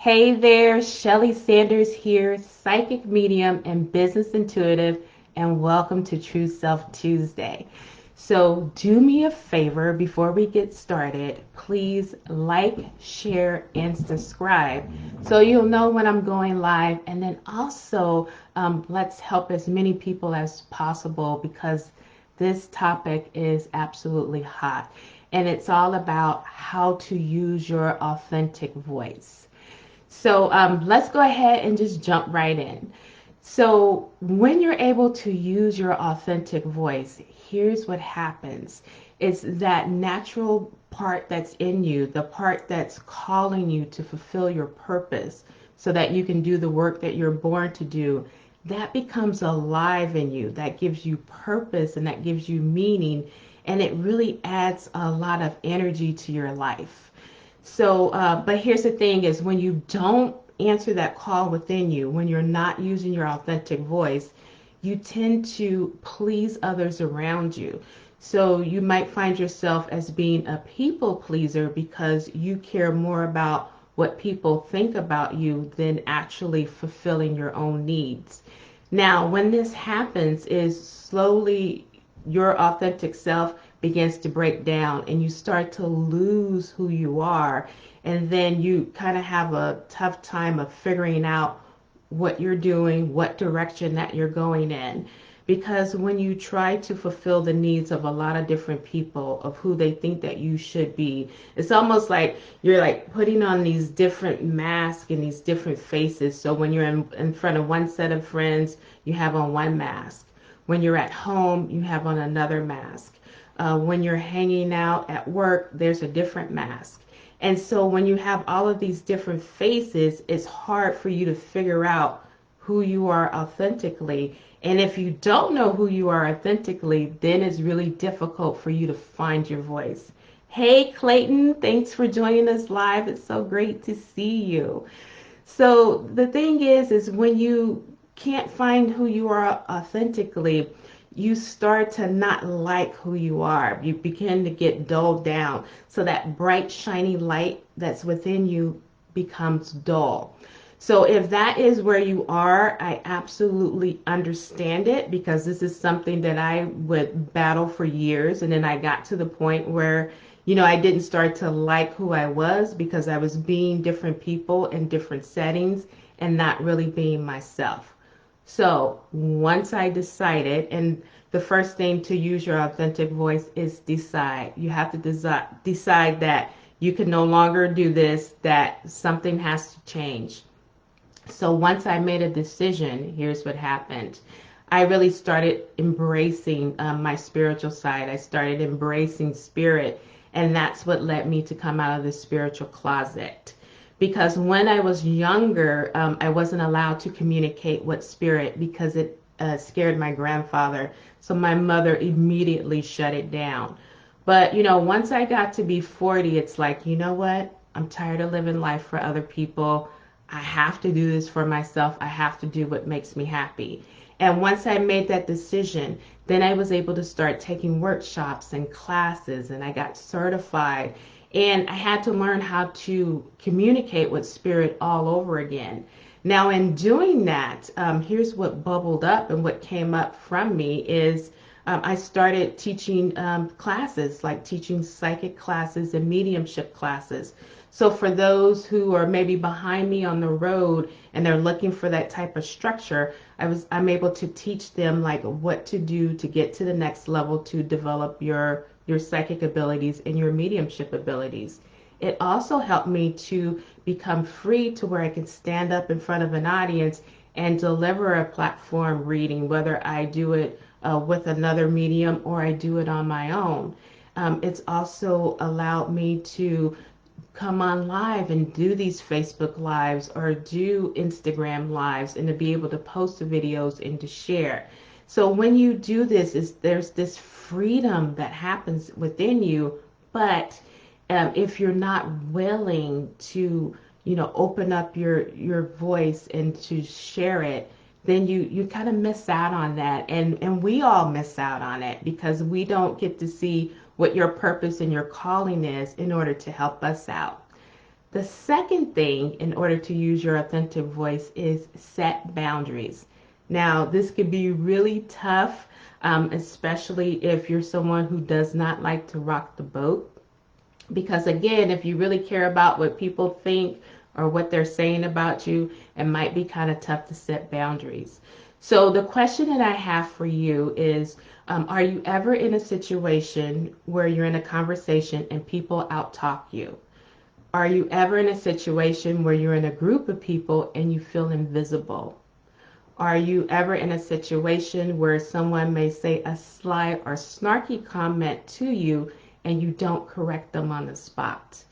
Hey there, Shelley Sanders here, psychic medium and business intuitive, and welcome to True Self Tuesday. So, do me a favor before we get started. Please like, share, and subscribe so you'll know when I'm going live. And then also, let's help as many people as possible because this topic is absolutely hot. And it's all about how to use your authentic voice. So let's go ahead and just jump right in. So, when you're able to use your authentic voice, here's what happens. It's that natural part that's in you, the part that's calling you to fulfill your purpose so that you can do the work that you're born to do. That becomes alive in you. That gives you purpose and that gives you meaning. And it really adds a lot of energy to your life. So, but here's the thing is when you don't answer that call within you, when you're not using your authentic voice, you tend to please others around you. So you might find yourself as being a people pleaser because you care more about what people think about you than actually fulfilling your own needs. Now, when this happens is slowly your authentic self begins to break down and you start to lose who you are. And then you kind of have a tough time of figuring out what you're doing, what direction that you're going in. Because when you try to fulfill the needs of a lot of different people of who they think that you should be, it's almost like you're like putting on these different masks and these different faces. So when you're in front of one set of friends, you have on one mask. When you're at home, you have on another mask. When you're hanging out at work, there's a different mask. And so when you have all of these different faces, it's hard for you to figure out who you are authentically. And if you don't know who you are authentically, then it's really difficult for you to find your voice. Hey, Clayton, thanks for joining us live. It's so great to see you. So the thing is when you can't find who you are authentically, you start to not like who you are. You begin to get dulled down. So that bright, shiny light that's within you becomes dull. So if that is where you are, I absolutely understand it because this is something that I would battle for years. And then I got to the point where, I didn't start to like who I was because I was being different people in different settings and not really being myself. So once I decided, and the first thing to use your authentic voice is decide. You have to decide that you can no longer do this, that something has to change. So once I made a decision, here's what happened. I really started embracing my spiritual side. I started embracing spirit, and that's what led me to come out of the spiritual closet. Because when I was younger, I wasn't allowed to communicate with spirit because it scared my grandfather. So my mother immediately shut it down. But, once I got to be 40, it's like, you know what? I'm tired of living life for other people. I have to do this for myself. I have to do what makes me happy. And once I made that decision, then I was able to start taking workshops and classes, and I got certified. And I had to learn how to communicate with spirit all over again. Now, in doing that, here's what bubbled up and what came up from me is I started teaching classes, like teaching psychic classes and mediumship classes. So for those who are maybe behind me on the road and they're looking for that type of structure, I'm able to teach them like what to do to get to the next level to develop your psychic abilities and your mediumship abilities. It also helped me to become free to where I can stand up in front of an audience and deliver a platform reading, whether I do it with another medium or I do it on my own. It's also allowed me to come on live and do these Facebook lives or do Instagram lives and to be able to post the videos and to share. So when you do this, there's this freedom that happens within you, but if you're not willing to, open up your voice and to share it, then you kind of miss out on that. And we all miss out on it because we don't get to see what your purpose and your calling is in order to help us out. The second thing in order to use your authentic voice is set boundaries. Now, this can be really tough, especially if you're someone who does not like to rock the boat. Because again, if you really care about what people think or what they're saying about you, it might be kind of tough to set boundaries. So the question that I have for you is, are you ever in a situation where you're in a conversation and people outtalk you? Are you ever in a situation where you're in a group of people and you feel invisible? Are you ever in a situation where someone may say a sly or snarky comment to you and you don't correct them on the spot?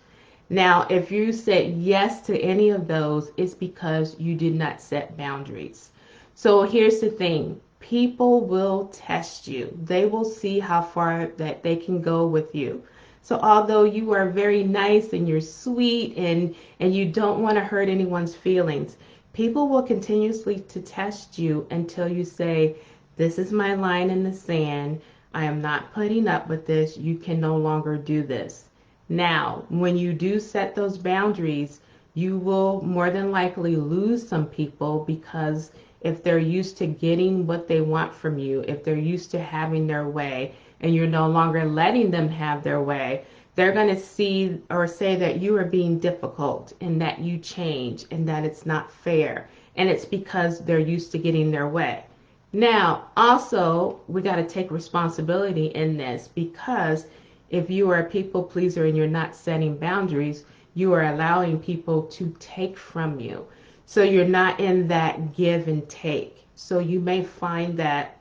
Now, if you said yes to any of those, it's because you did not set boundaries. So here's the thing. People will test you. They will see how far that they can go with you. So although you are very nice and you're sweet and you don't want to hurt anyone's feelings, people will continuously to test you until you say, this is my line in the sand. I am not putting up with this. You can no longer do this. Now, when you do set those boundaries, you will more than likely lose some people because if they're used to getting what they want from you, if they're used to having their way, and you're no longer letting them have their way, they're going to see or say that you are being difficult and that you change and that it's not fair. And it's because they're used to getting their way. Now, also, we got to take responsibility in this because if you are a people pleaser and you're not setting boundaries, you are allowing people to take from you. So you're not in that give and take. So you may find that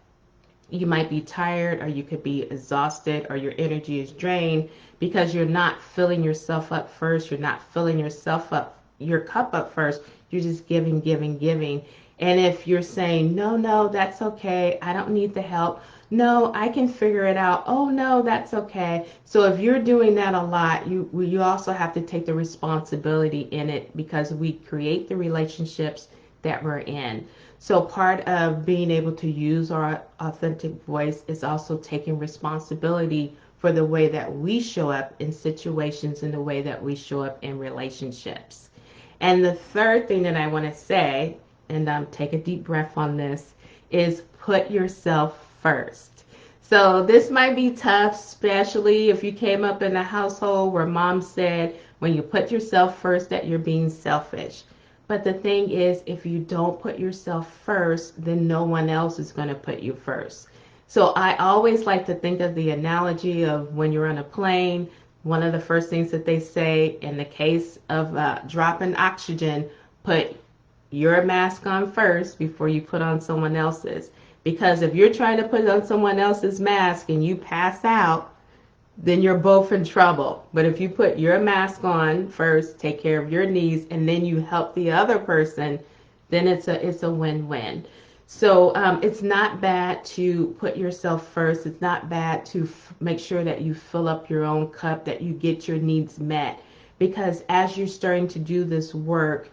you might be tired or you could be exhausted or your energy is drained because you're not filling yourself up first. You're not filling yourself up, your cup up first. You're just giving, giving, giving. And if you're saying, no, no, that's okay. I don't need the help. No, I can figure it out. Oh, no, that's okay. So if you're doing that a lot, you also have to take the responsibility in it because we create the relationships that we're in. So part of being able to use our authentic voice is also taking responsibility for the way that we show up in situations and the way that we show up in relationships. And the third thing that I want to say, and take a deep breath on this, is put yourself first. So this might be tough, especially if you came up in a household where mom said, when you put yourself first, that you're being selfish. But the thing is, if you don't put yourself first, then no one else is going to put you first. So I always like to think of the analogy of when you're on a plane, one of the first things that they say in the case of dropping oxygen, put your mask on first before you put on someone else's. Because if you're trying to put on someone else's mask and you pass out, then you're both in trouble. But if you put your mask on first, take care of your needs, and then you help the other person, then it's a win-win. So it's not bad to put yourself first. It's not bad to make sure that you fill up your own cup, that you get your needs met. Because as you're starting to do this work,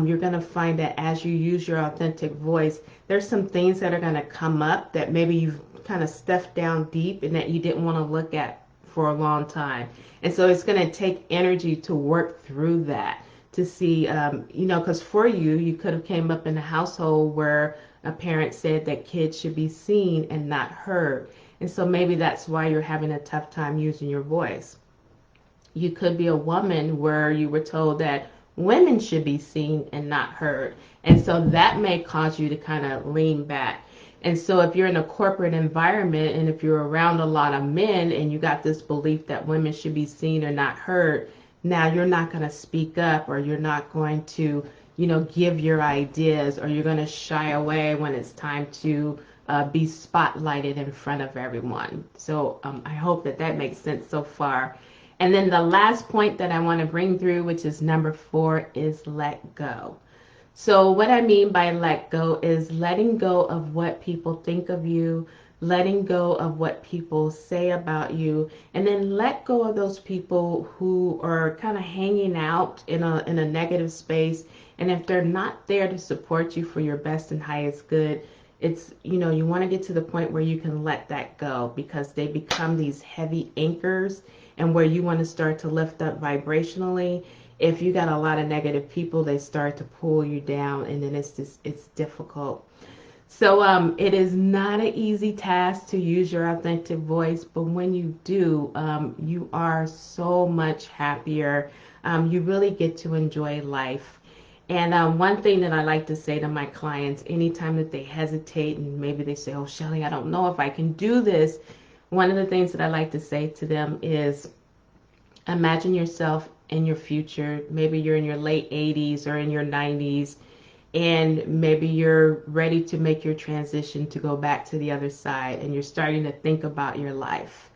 you're going to find that as you use your authentic voice, there's some things that are going to come up that maybe you've kind of stuffed down deep and that you didn't want to look at for a long time. And so it's going to take energy to work through that, to see, because for you could have came up in a household where a parent said that kids should be seen and not heard. And so maybe that's why you're having a tough time using your voice. You could be a woman where you were told that women should be seen and not heard. And so that may cause you to kind of lean back. And so if you're in a corporate environment and if you're around a lot of men and you got this belief that women should be seen or not heard, now you're not going to speak up, or you're not going to, give your ideas, or you're going to shy away when it's time to be spotlighted in front of everyone. So I hope that makes sense so far. And then the last point that I want to bring through, which is number 4, is let go. So what I mean by let go is letting go of what people think of you, letting go of what people say about you, and then let go of those people who are kind of hanging out in a negative space. And if they're not there to support you for your best and highest good, it's, you want to get to the point where you can let that go, because they become these heavy anchors, and where you want to start to lift up vibrationally, If you got a lot of negative people, they start to pull you down, and then it's difficult. So it is not an easy task to use your authentic voice, but when you do, you are so much happier. You really get to enjoy life. And one thing that I like to say to my clients, anytime that they hesitate and maybe they say, "Oh, Shelley, I don't know if I can do this," one of the things that I like to say to them is, imagine yourself in your future. Maybe you're in your late 80s or in your 90s, and maybe you're ready to make your transition to go back to the other side, and you're starting to think about your life.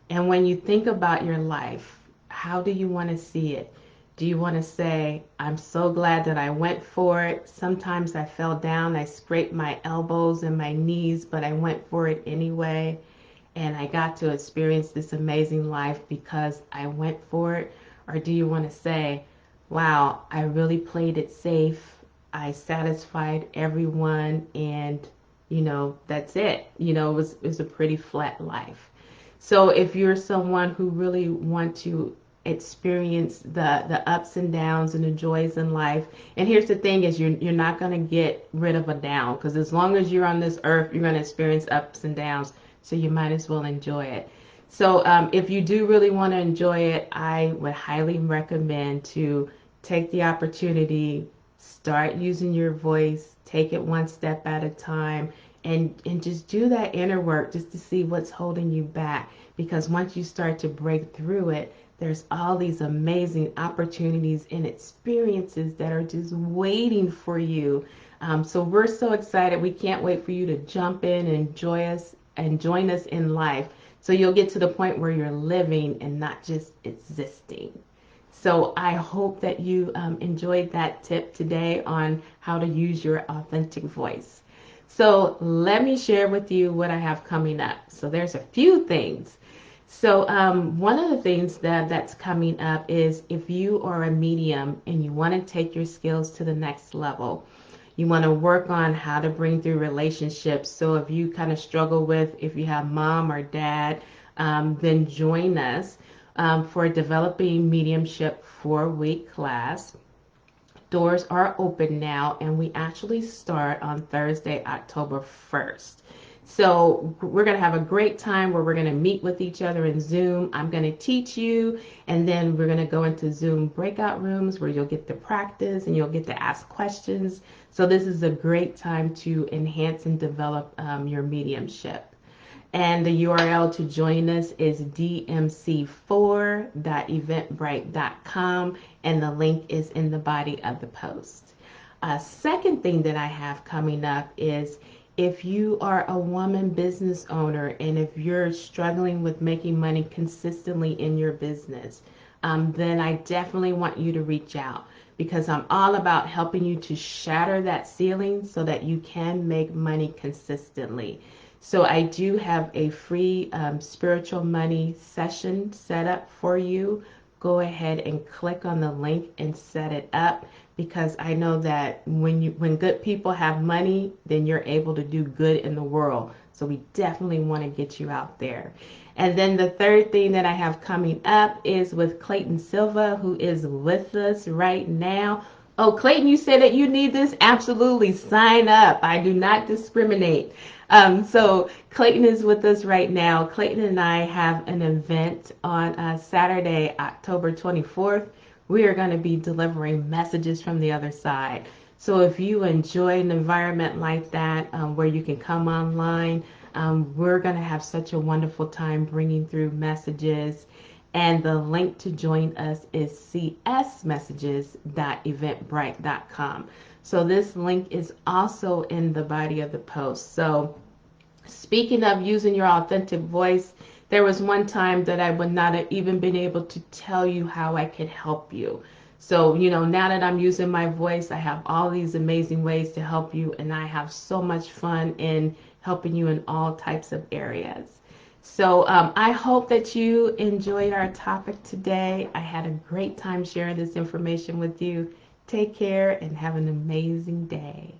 And when you think about your life, how do you want to see it? Do you want to say, "I'm so glad that I went for it. Sometimes I fell down, I scraped my elbows and my knees, but I went for it anyway. And I got to experience this amazing life because I went for it"? Or do you want to say, "Wow, I really played it safe. I satisfied everyone, and that's it. It was a pretty flat life." So if you're someone who really want to experience the ups and downs and the joys in life, and here's the thing is you're not going to get rid of a down, because as long as you're on this earth, you're going to experience ups and downs. So you might as well enjoy it. So if you do really want to enjoy it, I would highly recommend to take the opportunity, start using your voice, take it one step at a time, and just do that inner work just to see what's holding you back. Because once you start to break through it, there's all these amazing opportunities and experiences that are just waiting for you. So we're so excited. We can't wait for you to jump in and join us in life. So you'll get to the point where you're living and not just existing. So I hope that you enjoyed that tip today on how to use your authentic voice. So let me share with you what I have coming up. So there's a few things. So one of the things that's coming up is, if you are a medium and you want to take your skills to the next level, you want to work on how to bring through relationships. So if you kind of struggle with, if you have mom or dad, then join us for a Developing Mediumship 4-week class. Doors are open now, and we actually start on Thursday, October 1st. So we're going to have a great time where we're going to meet with each other in Zoom. I'm going to teach you, and then we're going to go into Zoom breakout rooms where you'll get to practice and you'll get to ask questions. So this is a great time to enhance and develop your mediumship. And the URL to join us is dmc4.eventbrite.com, and the link is in the body of the post. Second thing that I have coming up is, if you are a woman business owner and if you're struggling with making money consistently in your business, then I definitely want you to reach out, because I'm all about helping you to shatter that ceiling so that you can make money consistently. So I do have a free spiritual money session set up for you. Go ahead and click on the link and set it up, because I know that when good people have money, then you're able to do good in the world. So we definitely want to get you out there. And then the third thing that I have coming up is with Clayton Silva, who is with us right now. Oh, Clayton, you said that you need this? Absolutely, sign up. I do not discriminate. So Clayton is with us right now. Clayton and I have an event on Saturday, October 24th. We are going to be delivering messages from the other side. So if you enjoy an environment like that, where you can come online, we're going to have such a wonderful time bringing through messages. And the link to join us is csmessages.eventbrite.com. So this link is also in the body of the post. So speaking of using your authentic voice, there was one time that I would not have even been able to tell you how I could help you. So, now that I'm using my voice, I have all these amazing ways to help you, and I have so much fun in helping you in all types of areas. So I hope that you enjoyed our topic today. I had a great time sharing this information with you. Take care and have an amazing day.